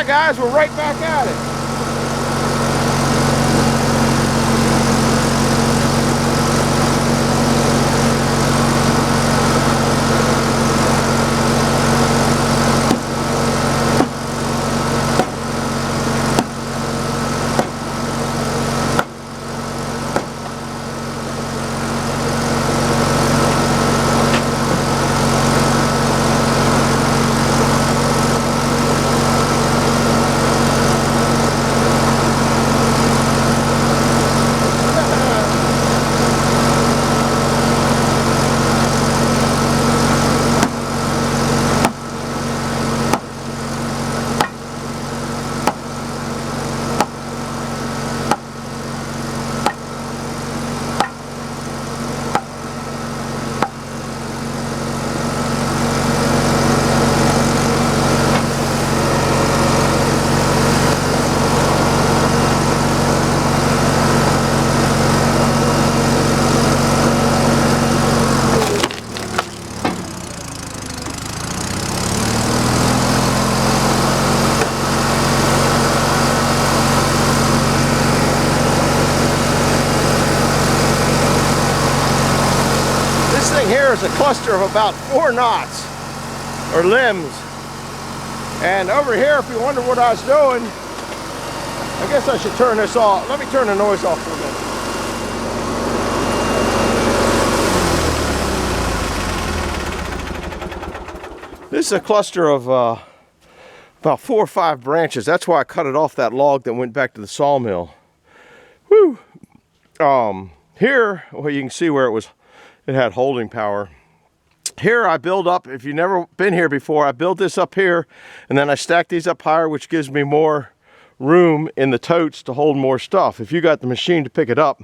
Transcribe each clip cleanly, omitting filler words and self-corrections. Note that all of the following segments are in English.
Alright guys, we're right back at it. Here is a cluster of about 4 knots or limbs, and over here, if you wonder what I was doing, I guess I should turn this off. Let me turn the noise off for a minute. This is a cluster of about 4 or 5 branches. That's why I cut it off that log that went back to the sawmill. Whew. Here, well, you can see where it had holding power. Here I build up, if you've never been here before, I build this up here and then I stack these up higher, which gives me more room in the totes to hold more stuff. If you got the machine to pick it up,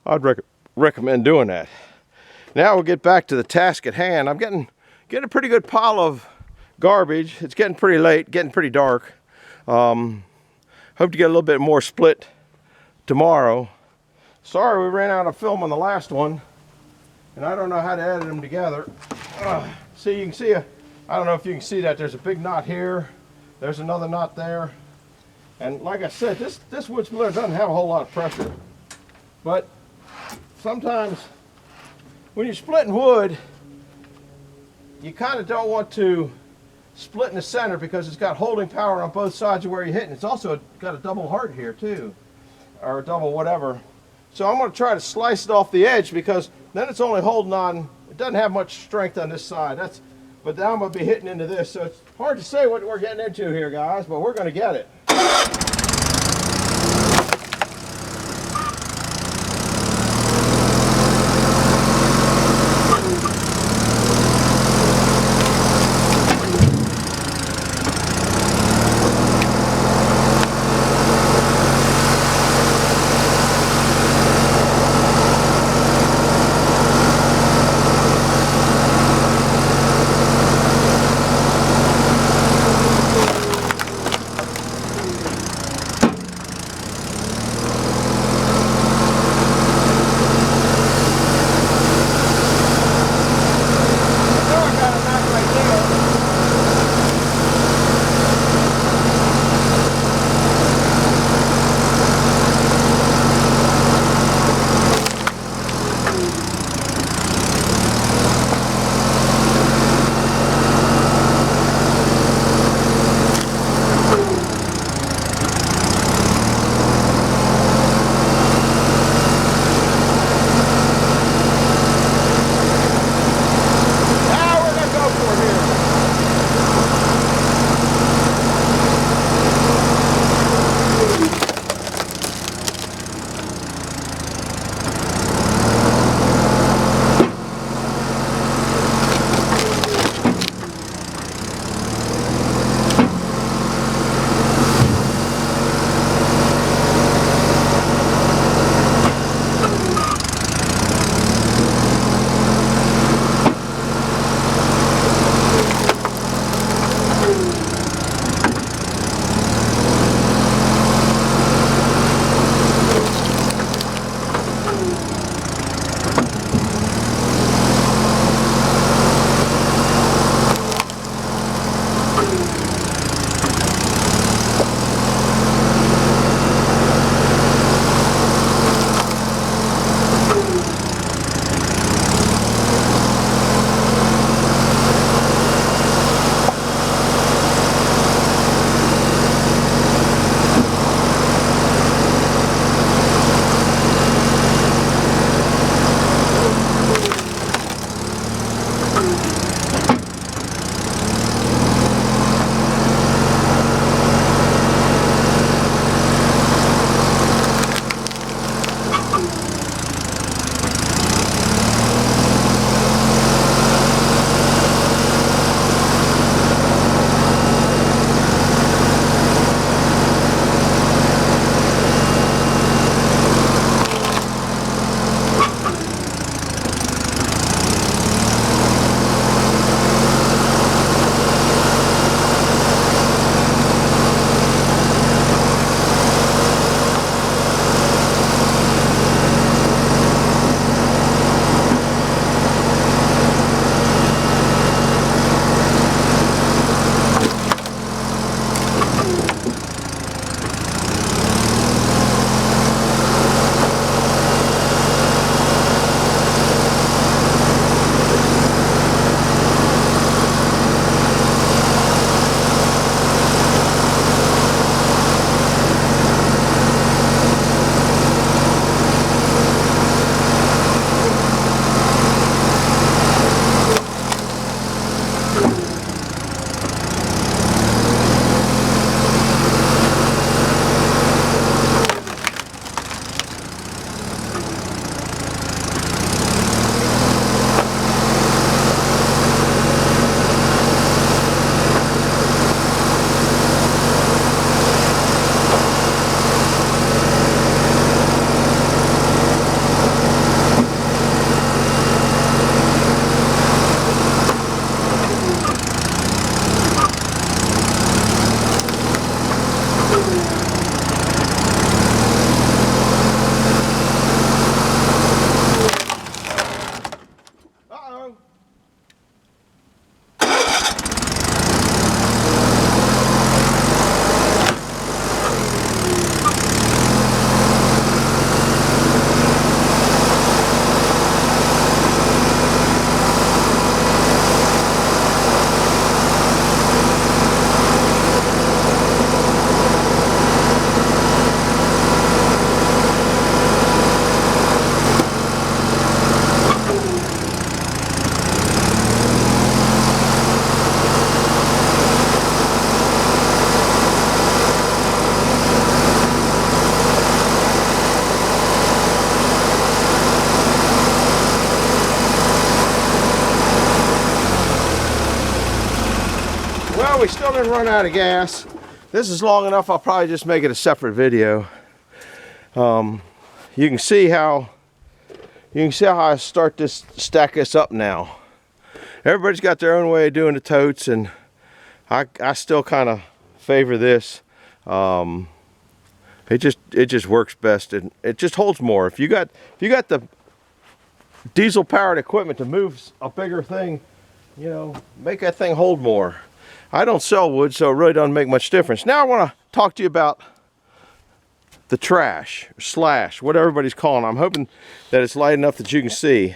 I'd recommend doing that. Now we'll get back to the task at hand. I'm getting a pretty good pile of garbage. It's getting pretty late, getting pretty dark. Hope to get a little bit more split tomorrow. Sorry we ran out of film on the last one, and I don't know how to edit them together. See, you can see, I don't know if you can see that, there's a big knot here, there's another knot there, and like I said, this wood splitter doesn't have a whole lot of pressure, but sometimes when you're splitting wood, you kind of don't want to split in the center because it's got holding power on both sides of where you're hitting. It's also got a double heart here too, or a double whatever. So I'm going to try to slice it off the edge because then it's only holding on, it doesn't have much strength on this side. But now I'm going to be hitting into this, so it's hard to say what we're getting into here, guys, but we're going to get it. Well, we still didn't run out of gas. This is long enough, I'll probably just make it a separate video. You can see how I stack this up now. Everybody's got their own way of doing the totes, and I still kind of favor this. It just works best, and it just holds more. If you got the diesel powered equipment to move a bigger thing, you know, make that thing hold more. I don't sell wood, so it really doesn't make much difference. Now I want to talk to you about the trash, slash, what everybody's calling it. I'm hoping that it's light enough that you can see.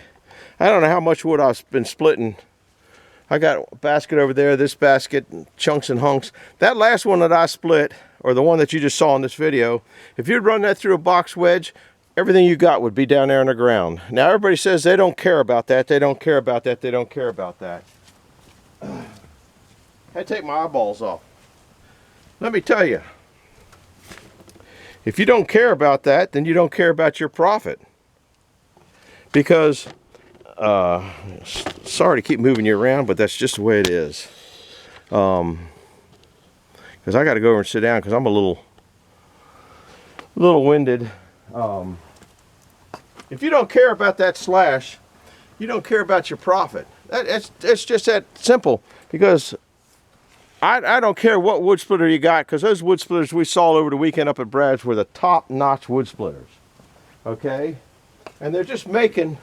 I don't know how much wood I've been splitting. I got a basket over there, this basket, chunks and hunks. That last one that I split, or the one that you just saw in this video, if you'd run that through a box wedge, everything you got would be down there on the ground. Now everybody says they don't care about that, they don't care about that, they don't care about that. I take my eyeballs off. Let me tell you, if you don't care about that, then you don't care about your profit. Because, sorry to keep moving you around, but that's just the way it is. Because I got to go over and sit down because I'm a little winded. If you don't care about that slash, you don't care about your profit. It's just that simple. Because I don't care what wood splitter you got, because those wood splitters we saw over the weekend up at Brad's were the top-notch wood splitters. Okay? And they're just making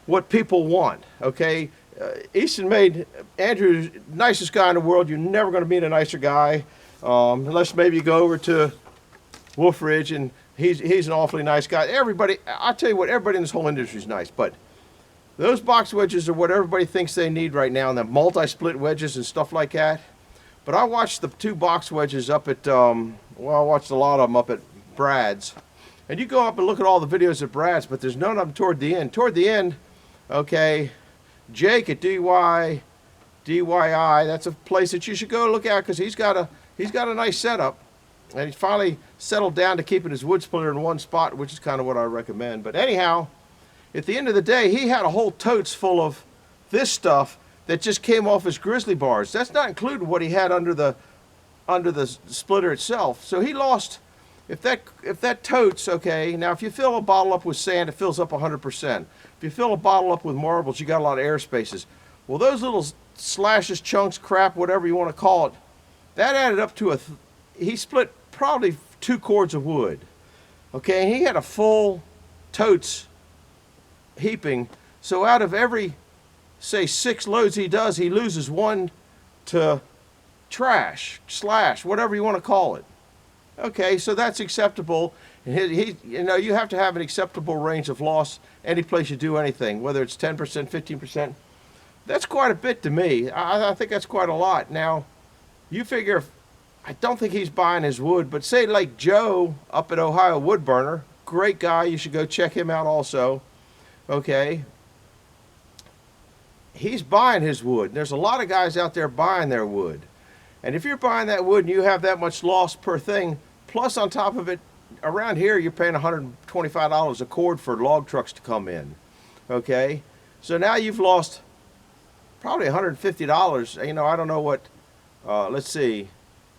what people want. Okay? Easton made Andrew nicest guy in the world. You're never going to meet a nicer guy, unless maybe you go over to Wolf Ridge, and he's an awfully nice guy. Everybody, I tell you what, everybody in this whole industry is nice, but those box wedges are what everybody thinks they need right now, and the multi-split wedges and stuff like that. But I watched the two box wedges up at, well, I watched a lot of them up at Brad's. And you go up and look at all the videos at Brad's, but there's none of them toward the end. Toward the end, okay, Jake at DYI, that's a place that you should go look at, because he's got a nice setup. And he's finally settled down to keeping his wood splitter in one spot, which is kind of what I recommend. But anyhow, at the end of the day, he had a whole totes full of this stuff that just came off his grizzly bars. That's not including what he had under the splitter itself. So he lost, if that totes, okay, now if you fill a bottle up with sand, it fills up 100%. If you fill a bottle up with marbles, you got a lot of air spaces. Well, those little slashes, chunks, crap, whatever you want to call it, that added up to he split probably 2 cords of wood. Okay, and he had a full totes heaping. So out of every, say, 6 loads he does, he loses 1 to trash, slash, whatever you want to call it. Okay, so that's acceptable. And you know, you have to have an acceptable range of loss any place you do anything, whether it's 10%, 15%. That's quite a bit to me. I think that's quite a lot. Now, you figure, I don't think he's buying his wood, but say like Joe up at Ohio Wood Burner, great guy, you should go check him out also. Okay, he's buying his wood. There's a lot of guys out there buying their wood. And if you're buying that wood and you have that much loss per thing, plus on top of it, around here you're paying $125 a cord for log trucks to come in. Okay, so now you've lost probably $150. You know, I don't know what, let's see,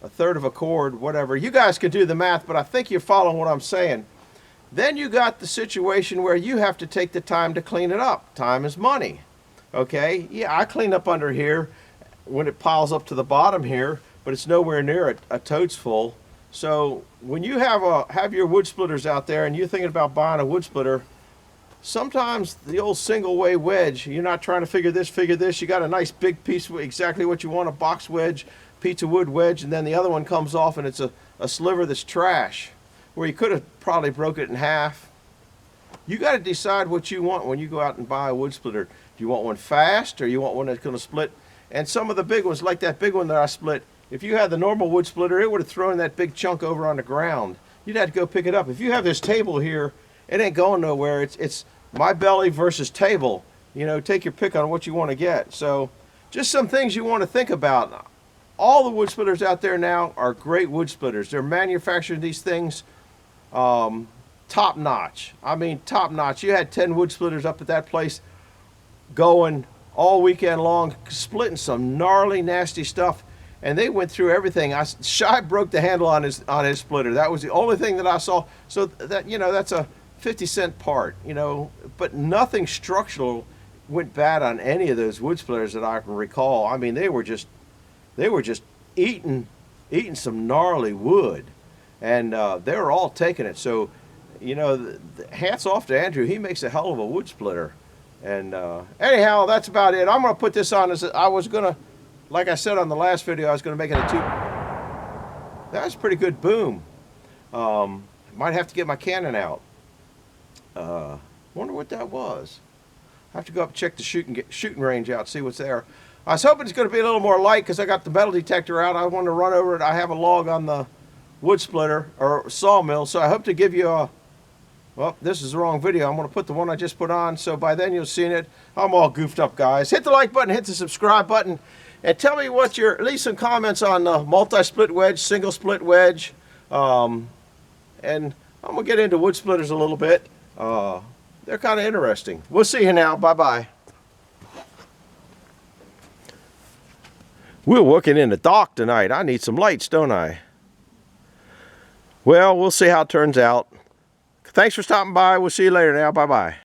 a third of a cord, whatever. You guys can do the math, but I think you're following what I'm saying. Then you got the situation where you have to take the time to clean it up. Time is money. Okay, yeah, I clean up under here when it piles up to the bottom here, but it's nowhere near a totes full. So when you have your wood splitters out there and you're thinking about buying a wood splitter, sometimes the old single way wedge, you're not trying to figure this, you got a nice big piece, exactly what you want, a box wedge, pizza wood wedge, and then the other one comes off and it's a sliver that's trash, where you could have probably broke it in half. You got to decide what you want when you go out and buy a wood splitter. Do you want one fast, or you want one that's going to split? And some of the big ones, like that big one that I split, if you had the normal wood splitter, it would have thrown that big chunk over on the ground. You'd have to go pick it up. If you have this table here, it ain't going nowhere. It's my belly versus table. You know, take your pick on what you want to get. So just some things you want to think about. All the wood splitters out there now are great wood splitters. They're manufacturing these things top notch. I mean, top notch. You had 10 wood splitters up at that place going all weekend long, splitting some gnarly, nasty stuff. and they went through everything. Shy broke the handle on his splitter. That was the only thing that I saw. So that, you know, that's a 50-cent part, you know, but nothing structural went bad on any of those wood splitters that I can recall. I mean, they were just eating some gnarly wood, and they were all taking it. So, you know, hats off to Andrew. He makes a hell of a wood splitter. And anyhow, that's about it. I'm going to put this on as I was going to, like I said on the last video, I was going to make it a That was a pretty good boom. Might have to get my Canon out. Wonder what that was. I have to go up and check the shooting range out, see what's there. I was hoping it's going to be a little more light because I got the metal detector out. I wanted to run over it. I have a log on the wood splitter or sawmill, so I hope to give you a. Well, this is the wrong video. I'm going to put the one I just put on, so by then you'll see it. I'm all goofed up, guys. Hit the like button, hit the subscribe button, and tell me what leave some comments on the multi-split wedge, single split wedge, and I'm going to get into wood splitters a little bit. They're kind of interesting. We'll see you now. Bye-bye. We're working in the dark tonight. I need some lights, don't I? Well, we'll see how it turns out. Thanks for stopping by. We'll see you later now. Bye-bye.